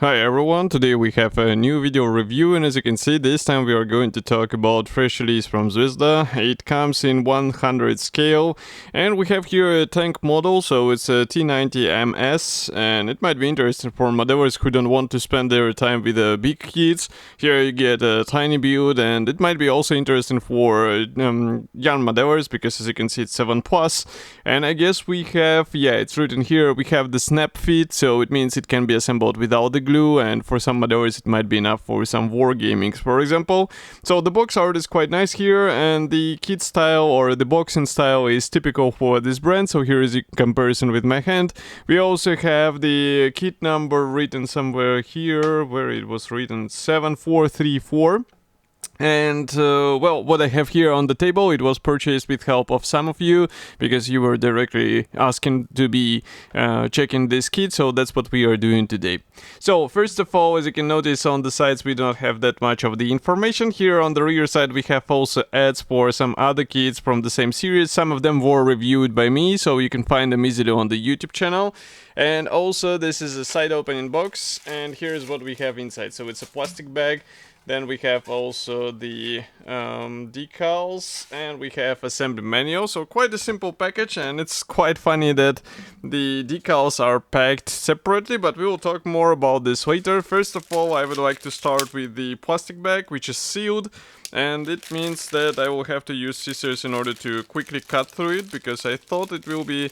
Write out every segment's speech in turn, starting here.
Hi everyone, today we have a new video review, and as you can see, this time we are going to talk about fresh release from Zvezda. It comes in 100 scale, and we have here a tank model, so it's a T-90MS, and it might be interesting for modders who don't want to spend their time with big kits. Here you get a tiny build, and it might be also interesting for young modders, because as you can see it's 7+, and I guess we have, it's written here, we have the snap fit, so it means it can be assembled without the glue, and for some modders it might be enough for some wargaming, for example. So the box art is quite nice here, and the kit style or the boxing style is typical for this brand, so here is a comparison with my hand. We also have the kit number written somewhere here, where it was written 7434. And well, what I have here on the table, it was purchased with help of some of you, because you were directly asking to be checking this kit, so that's what we are doing today. So first of all, as you can notice on the sides, we don't have that much of the information. Here on the rear side we have also ads for some other kits from the same series. Some of them were reviewed by me, so you can find them easily on the YouTube channel. And also this is a side opening box, and here's what we have inside. So it's a plastic bag. Then we have also the decals, and we have assembly manual, so quite a simple package, and it's quite funny that the decals are packed separately, but we will talk more about this later. First of all, I would like to start with the plastic bag, which is sealed, and it means that I will have to use scissors in order to quickly cut through it, because I thought it will be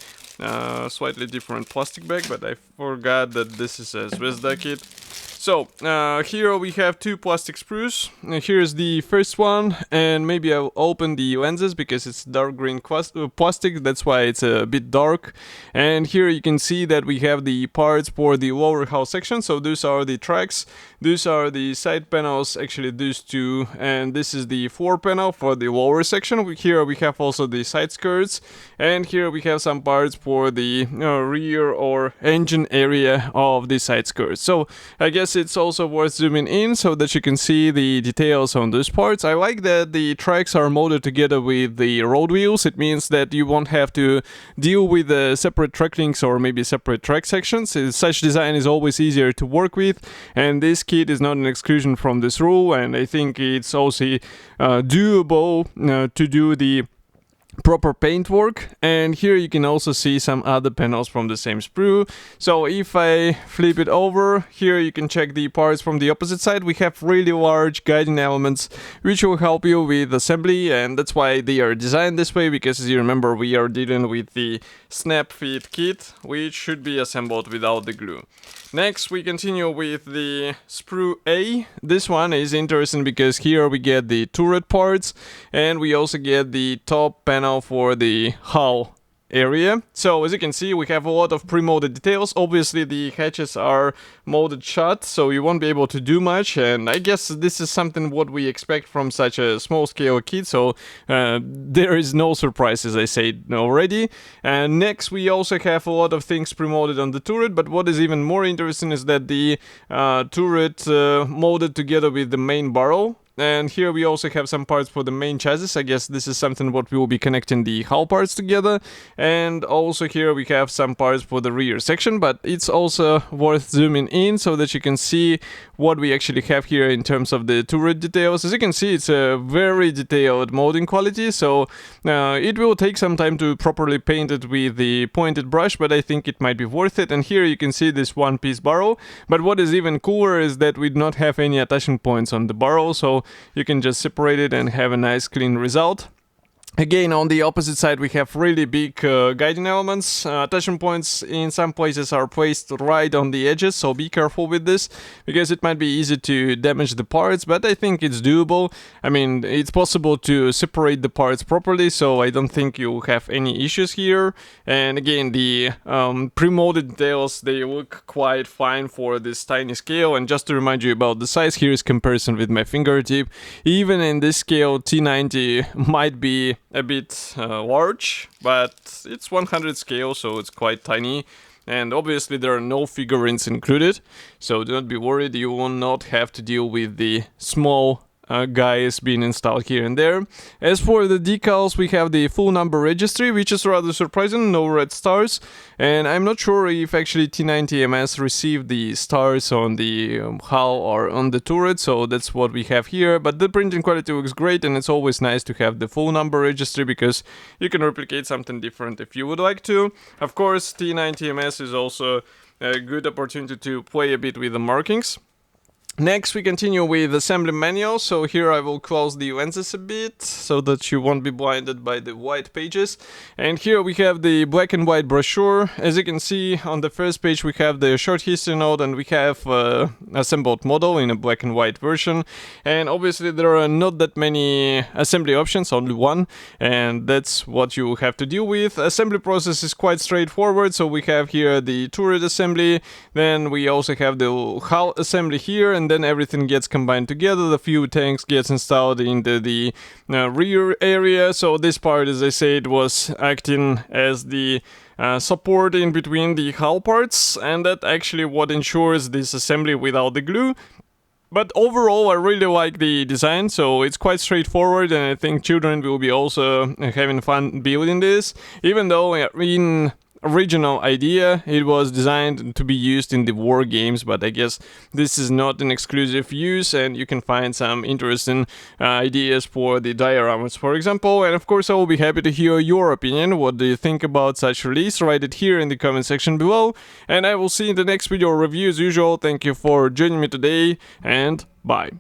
slightly different plastic bag, but I forgot that this is a Zvezda kit. So, here we have two plastic sprues. Here's the first one, and maybe I'll open the lenses because it's dark green plastic, that's why it's a bit dark. And here you can see that we have the parts for the lower hull section, so those are the tracks, those are the side panels, actually those two, and this is the floor panel for the lower section. Here we have also the side skirts, and here we have some parts for the rear or engine area of the side skirts. So, I guess it's also worth zooming in so that you can see the details on those parts. I like that the tracks are molded together with the road wheels. It means that you won't have to deal with separate track links or maybe separate track sections. Such design is always easier to work with, and this kit is not an exclusion from this rule, and I think it's also doable to do the proper paint work. And here you can also see some other panels from the same sprue. So if I flip it over, here you can check the parts from the opposite side. We have really large guiding elements which will help you with assembly, and that's why they are designed this way, because as you remember, we are dealing with the snap fit kit, which should be assembled without the glue. Next we continue with the sprue A. This one is interesting because here we get the turret parts, and we also get the top panel for the hull area. So as you can see, we have a lot of pre-molded details. Obviously the hatches are molded shut, so you won't be able to do much, and I guess this is something what we expect from such a small scale kit, so there is no surprise, as I said already. And next we also have a lot of things pre-molded on the turret, but what is even more interesting is that the turret molded together with the main barrel. And here we also have some parts for the main chassis. I guess this is something what we will be connecting the hull parts together. And also here we have some parts for the rear section, but it's also worth zooming in so that you can see what we actually have here in terms of the turret details. As you can see, it's a very detailed molding quality, so it will take some time to properly paint it with the pointed brush, but I think it might be worth it. And here you can see this one-piece barrel, but what is even cooler is that we do not have any attaching points on the barrel, so you can just separate it and have a nice clean result. Again, on the opposite side we have really big guiding elements. Attachment points in some places are placed right on the edges, so be careful with this, because it might be easy to damage the parts, but I think it's doable. I mean, it's possible to separate the parts properly, so I don't think you'll have any issues here. And again, the pre-molded details, they look quite fine for this tiny scale. And just to remind you about the size, here is comparison with my fingertip. Even in this scale, T90 might be a bit large, but it's 100 scale, so it's quite tiny. And obviously there are no figurines included, so do not be worried, you will not have to deal with the small guys being installed here and there. As for the decals, we have the full number registry, which is rather surprising, no red stars, and I'm not sure if actually T-90MS received the stars on the hull or on the turret, so that's what we have here. But the printing quality looks great, and it's always nice to have the full number registry because you can replicate something different if you would like to. Of course, T-90MS is also a good opportunity to play a bit with the markings. Next, we continue with assembly manual. So here I will close the lenses a bit so that you won't be blinded by the white pages. And here we have the black and white brochure. As you can see, on the first page we have the short history note, and we have assembled model in a black and white version. And obviously there are not that many assembly options, only one, and that's what you have to deal with. Assembly process is quite straightforward. So we have here the turret assembly, then we also have the hull assembly here, and then everything gets combined together. The few tanks gets installed into the rear area. So this part, as I said, was acting as the support in between the hull parts, and that actually what ensures this assembly without the glue. But overall, I really like the design, so it's quite straightforward, and I think children will be also having fun building this, even though in original idea it was designed to be used in the war games, but I guess this is not an exclusive use, and you can find some interesting ideas for the dioramas, for example. And of course I will be happy to hear your opinion. What do you think about such release? Write it here in the comment section below, and I will see you in the next video review as usual. Thank you for joining me today, and bye.